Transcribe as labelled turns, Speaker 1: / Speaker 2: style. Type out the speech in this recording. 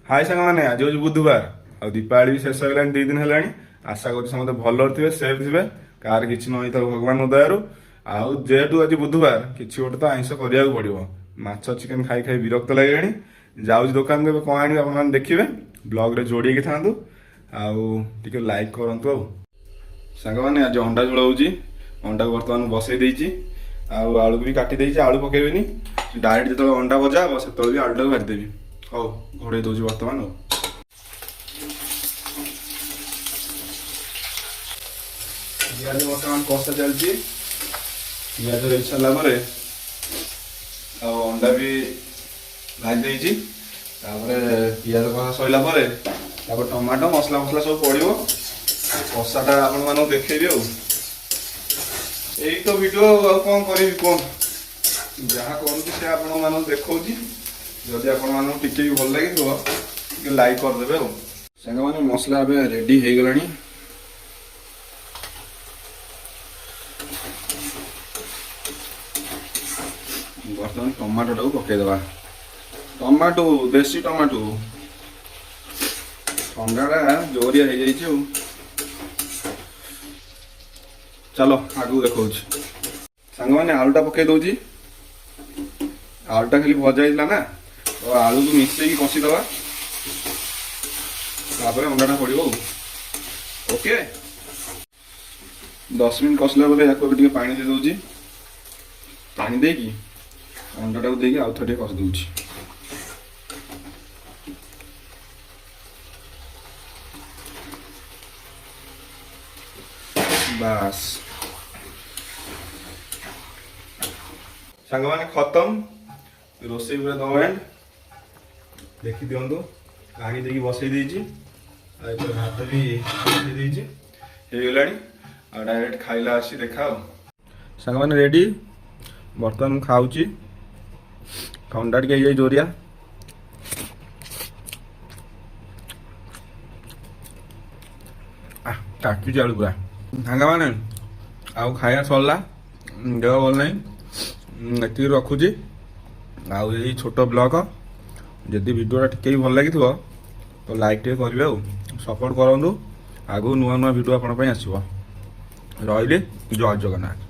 Speaker 1: हाय सांग मैंने आज हूँ बुधवार आ दीपावली भी शेष होगा 2 दिन है। आशा कर समस्त भल थे सेफ थे कार कि न हो भगवान दयारू आउ जेहेतु आज बुधवार किसी गोटे तो आइंस कराया पड़ो माछ चिकेन खाई खाई विरक्त लगे जाऊँ दुकान को कौन आने आप देखिए ब्लॉग रे जोड़ी था आउ लाइक करूँ सांग मैंने आज अंडा झोल हो अंडा को बर्तमान बसई देती आलू भी काटी देती आलू पकेबी डायरेक्ट जो अंडा भजा हम से भी आलूटा को भाजदेवी हौ घोड़े दूसरी बर्तमान पिज बर्तमान कषा चलती पिज रही सारा अंडा भी भाजी देती पिज कषा सरला टमाटो मसला मसला सब पड़ो कषाटा आपण मानक देखेबी यही तो वीडियो कौन करी कौन जहाँ करूँ से आपण मानक देखा जदि आपण टिके भी भल लगे लाइक करदे सांग मैंने मसला ए रेडी हो गला बर्तमान टमाटो टाक पकईदे टमाटो देसी टमाटो ठंडा जोरिया हो जाए चलो आगू देखा सांग मैंने आलूटा पकई दौची आलूटा खाली भजा ना तो आलू को मिसेक कषिदवा अंडाटा पड़ो ओके 10 मिनट कषला बेले या पानी दे दूची पानी देकी अंडाटा को देकी आउ थे कषि दूची बास सांग मैंने खत्म रोसे पूरा दम एंड देखी दिंतु पानी देकी बसई देती भात भी होगला डायरेक्ट खाइला आसी देखा सांग मैंने रेडी बर्तमान खाऊँ ठंडा टे जोरिया काटुच आलू पूरा सांग मैंने आउ खाया सरला देह भल ना ये रखुची आउ यही छोट ब्लॉग जदि वीडियोटा टिके भल लगी तो लाइक टे करेंगे सपोर्ट करूँ आगू नुआ नुआ वीडियो आपण आसो रही जय जगन्नाथ।